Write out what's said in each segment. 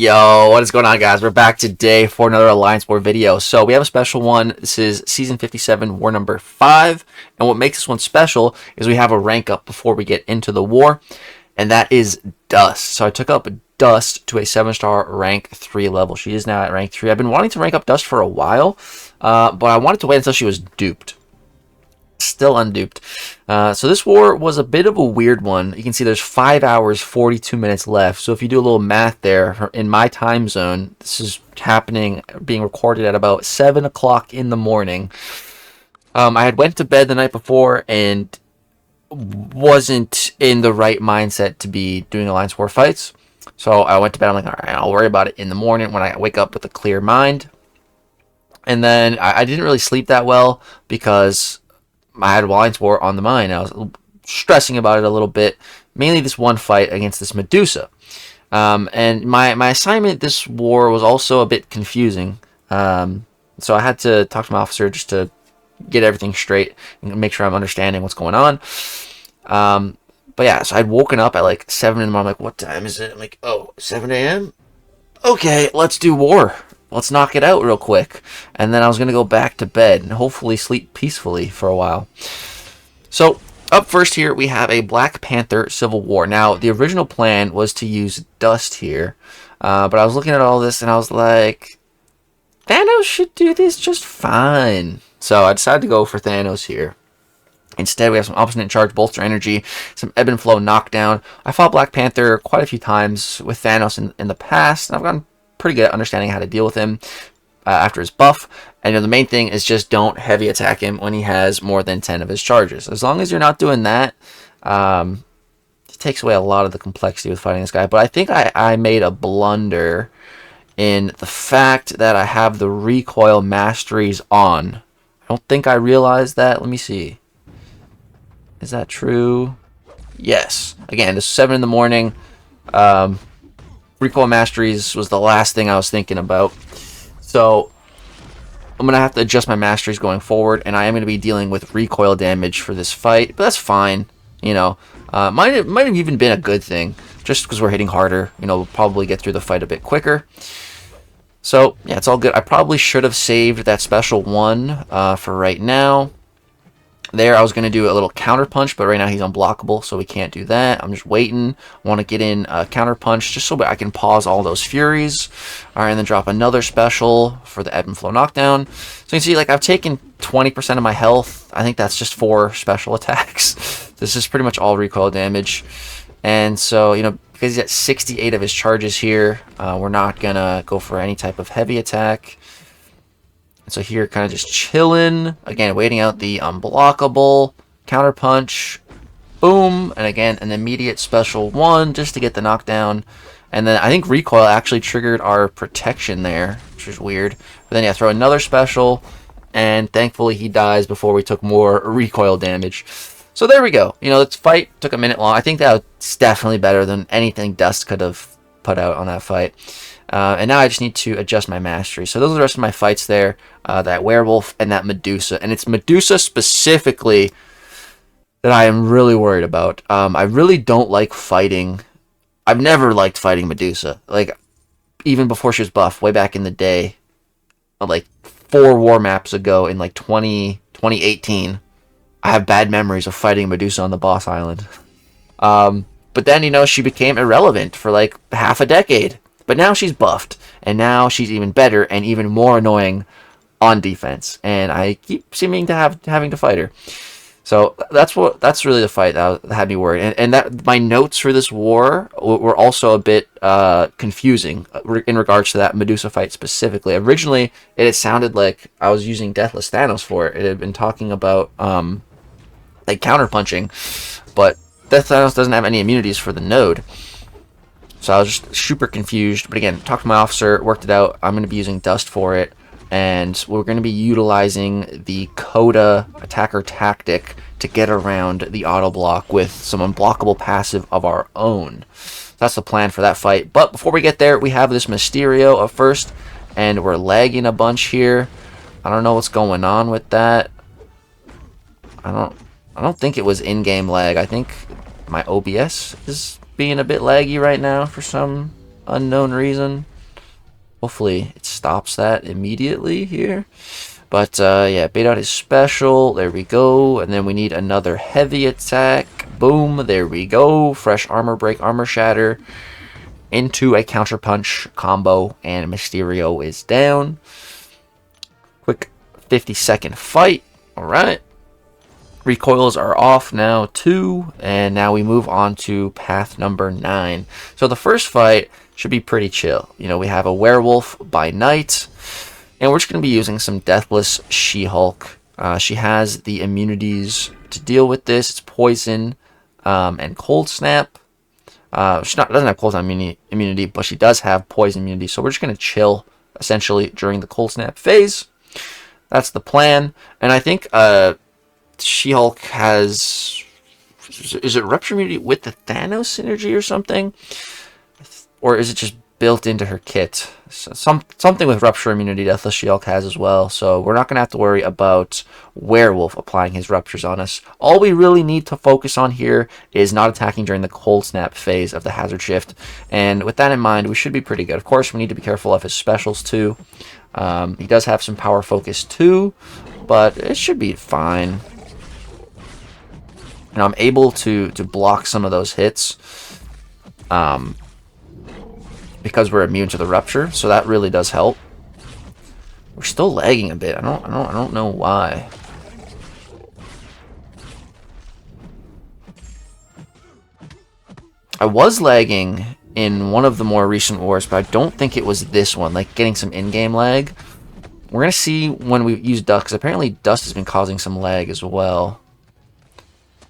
Yo, what is going on, guys? We're back today for another Alliance War video. So we have a special one. This is Season 57, War number 5. And what makes this one special is we have a rank up before we get into the war. And that is Dust. So I took up Dust to a 7-star rank 3 level. She is now at rank 3. I've been wanting to rank up Dust for a while. But I wanted to wait until she was duped. Still unduped. So this war was a bit of a weird one. You can see there's 5 hours 42 minutes left. So if you do a little math there, in my time zone, this is being recorded at about 7 o'clock in the morning. I had went to bed the night before and wasn't in the right mindset to be doing Alliance War fights. So I went to bed. I'm like, all right, I'll worry about it in the morning when I wake up with a clear mind. And then I didn't really sleep that well because I had Alliance War on the mind. I was stressing about it a little bit. Mainly this one fight against this Medusa. And my assignment this war was also a bit confusing. So I had to talk to my officer just to get everything straight and make sure I'm understanding what's going on. But yeah, so I'd woken up at like 7 in the morning. I'm like, what time is it? I'm like, oh, 7 a.m.? Okay, let's do war. Let's knock it out real quick. And then I was going to go back to bed and hopefully sleep peacefully for a while. So up first here, we have a Black Panther Civil War. Now, the original plan was to use Dust here. But I was looking at all this and I was like, Thanos should do this just fine. So I decided to go for Thanos here. Instead, we have some Obstinate Charge, Bolster Energy, some Ebb and Flow Knockdown. I fought Black Panther quite a few times with Thanos in the past, and I've gotten pretty good at understanding how to deal with him after his buff. And the main thing is just don't heavy attack him when he has more than 10 of his charges. As long as you're not doing that, it takes away a lot of the complexity with fighting this guy. But I think I made a blunder in the fact that I have the recoil masteries on. I don't think I realized that. Let me see. Is that true? Yes. Again, it's 7 in the morning. Recoil masteries was the last thing I was thinking about. So I'm going to have to adjust my masteries going forward, and I am going to be dealing with recoil damage for this fight. But that's fine. You know, might have even been a good thing. Just because we're hitting harder, you know, we'll probably get through the fight a bit quicker. So, yeah, it's all good. I probably should have saved that special one for right now. There, I was going to do a little counter punch, but right now he's unblockable, so we can't do that. I'm just waiting. I want to get in a counter punch just so I can pause all those furies. All right, and then drop another special for the Ebb and Flow knockdown. So you can see, like, I've taken 20% of my health. I think that's just 4 special attacks. This is pretty much all recoil damage. And so, you know, because he's at 68 of his charges here, we're not going to go for any type of heavy attack. So here, kind of just chilling. Again, waiting out the unblockable. Counter punch. Boom. And again, an immediate special one just to get the knockdown. And then I think recoil actually triggered our protection there, which is weird. But then, yeah, throw another special. And thankfully, he dies before we took more recoil damage. So there we go. You know, this fight took a minute long. I think that was definitely better than anything Dust could have put out on that fight. And now I just need to adjust my mastery. So those are the rest of my fights there. That werewolf and that Medusa. And it's Medusa specifically that I am really worried about. I really don't like fighting. I've never liked fighting Medusa. Like, even before she was buffed, way back in the day. Like, 4 war maps ago in, like, 2018. I have bad memories of fighting Medusa on the boss island. But then, you know, she became irrelevant for, like, half a decade. But now she's buffed, and now she's even better and even more annoying on defense. And I keep seeming to having to fight her. So that's really the fight that had me worried. And that my notes for this war were also a bit confusing in regards to that Medusa fight specifically. Originally, it had sounded like I was using Deathless Thanos for it. It had been talking about like counterpunching, but Death Thanos doesn't have any immunities for the node. So I was just super confused. But again, talked to my officer, worked it out. I'm going to be using Dust for it. And we're going to be utilizing the Coda attacker tactic to get around the auto block with some unblockable passive of our own. That's the plan for that fight. But before we get there, we have this Mysterio up first. And we're lagging a bunch here. I don't know what's going on with that. I don't think it was in-game lag. I think my OBS is being a bit laggy right now for some unknown reason. Hopefully it stops that immediately here. But yeah, bait out his special. There we go. And then we need another heavy attack. Boom. There we go. Fresh armor break, armor shatter into a counter punch combo. And Mysterio is down. Quick 50-second fight. All right. Recoils are off now too. And now we move on to path number 9. So the first fight should be pretty chill. You know, we have a werewolf by night. And we're just going to be using some Deathless She-Hulk. She has the immunities to deal with this. It's poison and cold snap. She doesn't have cold snap immunity, but she does have poison immunity. So we're just going to chill, essentially, during the cold snap phase. That's the plan. And I think She-Hulk has... Is it rupture immunity with the Thanos synergy or something? Or is it just built into her kit? So something with rupture immunity Deathless She-Hulk has as well. So we're not going to have to worry about Werewolf applying his ruptures on us. All we really need to focus on here is not attacking during the cold snap phase of the hazard shift. And with that in mind, we should be pretty good. Of course, we need to be careful of his specials too. He does have some power focus too, but it should be fine. And I'm able to block some of those hits. Because we're immune to the rupture, so that really does help. We're still lagging a bit. I don't know why. I was lagging in one of the more recent wars, but I don't think it was this one. Like getting some in-game lag. We're gonna see when we use dust, because apparently dust has been causing some lag as well.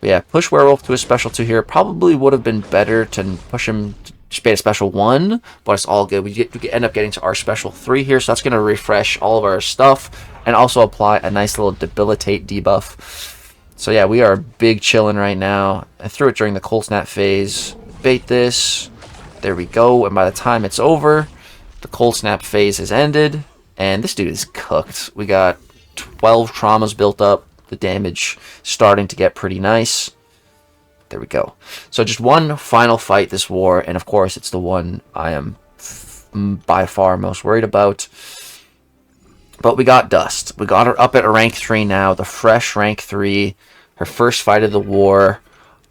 But yeah, push werewolf to a special 2 here. Probably would have been better to push him. Just made a special 1, but it's all good. We end up getting to our special 3 here, so that's going to refresh all of our stuff and also apply a nice little debilitate debuff. So yeah, we are big chilling right now. I threw it during the cold snap phase. Bait this. There we go. And by the time it's over, the cold snap phase has ended, and this dude is cooked. We got 12 traumas built up. The damage starting to get pretty nice. There we go. So just one final fight this war, and of course it's the one I am by far most worried about. But we got Dust. We got her up at a rank 3 now, the fresh rank 3, her first fight of the war.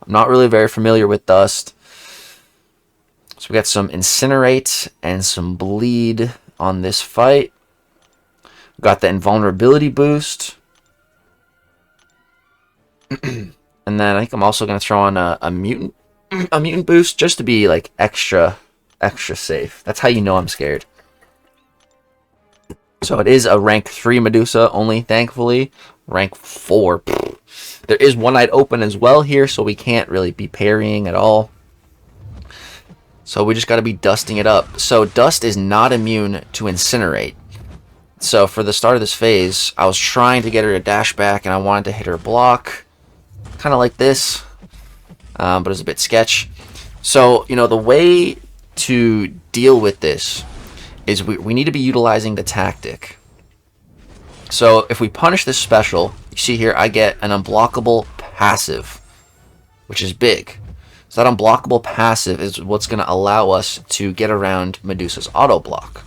I'm not really very familiar with Dust. So we got some Incinerate and some Bleed on this fight. We got the Invulnerability boost. And then I think I'm also going to throw on a mutant boost just to be like extra safe. That's how you know I'm scared. So it is a rank 3 Medusa only, thankfully. Rank 4. There is one-eyed open as well here, so we can't really be parrying at all. So we just got to be dusting it up. So Dust is not immune to Incinerate. So for the start of this phase, I was trying to get her to dash back, and I wanted to hit her block. Kind of like this, but it's a bit sketch. So, you know, the way to deal with this is we need to be utilizing the tactic. So if we punish this special, you see here I get an unblockable passive, which is big. So that unblockable passive is what's going to allow us to get around Medusa's auto block.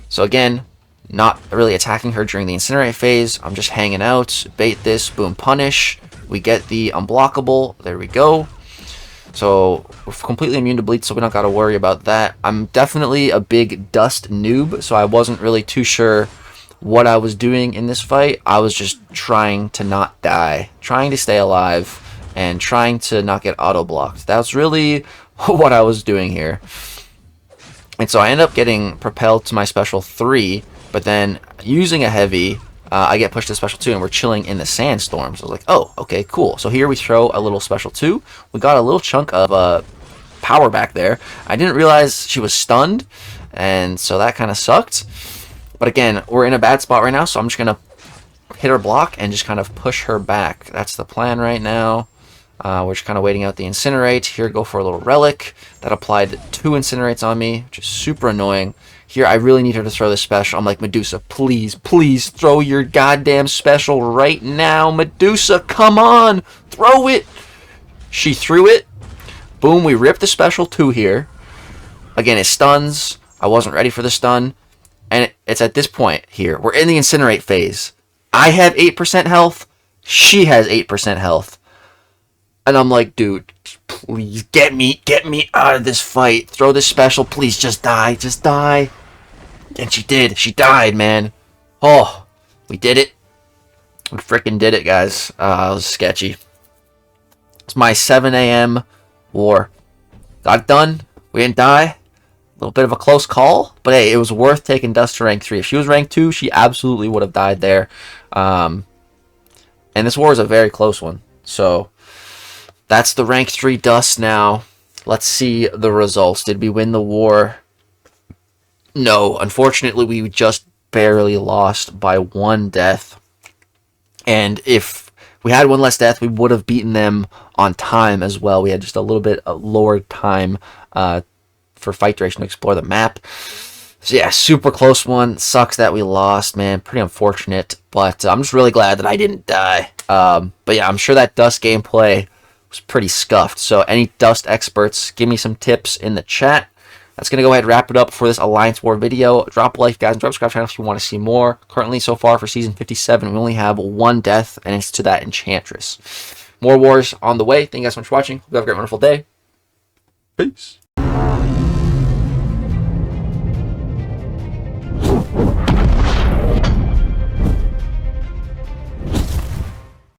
So again, not really attacking her during the Incinerate phase. I'm just hanging out, bait this, boom, punish. We get the unblockable. There we go. So we're completely immune to bleed, so we don't got to worry about that. I'm definitely a big Dust noob, so I wasn't really too sure what I was doing in this fight. I was just trying to not die, trying to stay alive, and trying to not get auto-blocked. That's really what I was doing here. And so I end up getting propelled to my special 3, but then using a heavy... I get pushed to special 2, and we're chilling in the sandstorm. So I was like, oh, okay, cool. So here we throw a little special 2. We got a little chunk of power back there. I didn't realize she was stunned, and so that kind of sucked. But again, we're in a bad spot right now, so I'm just going to hit her block and just kind of push her back. That's the plan right now. We're just kind of waiting out the Incinerate. Here, go for a little Relic. That applied 2 Incinerates on me, which is super annoying. Here, I really need her to throw this special. I'm like, Medusa, please, please throw your goddamn special right now. Medusa, come on. Throw it. She threw it. Boom, we ripped the special 2 here. Again, it stuns. I wasn't ready for the stun. And it's at this point here. We're in the incinerate phase. I have 8% health. She has 8% health. And I'm like, dude, please get me out of this fight. Throw this special. Please just die. Just die. And she did. She died, man. Oh, we did it. We freaking did it, guys. It was sketchy. It's my 7 a.m. war. Got it done. We didn't die. A little bit of a close call. But hey, it was worth taking Dust to rank 3. If she was rank 2, she absolutely would have died there. And this war is a very close one. So that's the rank 3 Dust now. Let's see the results. Did we win the war? No. Unfortunately, we just barely lost by 1 death. And if we had 1 less death, we would have beaten them on time as well. We had just a little bit lower time for fight duration to explore the map. So yeah, super close one. Sucks that we lost, man. Pretty unfortunate. But I'm just really glad that I didn't die. But yeah, I'm sure that Dust gameplay was pretty scuffed. So any Dust experts, give me some tips in the chat. That's going to go ahead and wrap it up for this Alliance War video. Drop a like, guys, and drop a subscribe channel if you want to see more. Currently, so far for Season 57, we only have 1 death, and it's to that Enchantress. More wars on the way. Thank you guys so much for watching. Hope you have a great, wonderful day. Peace.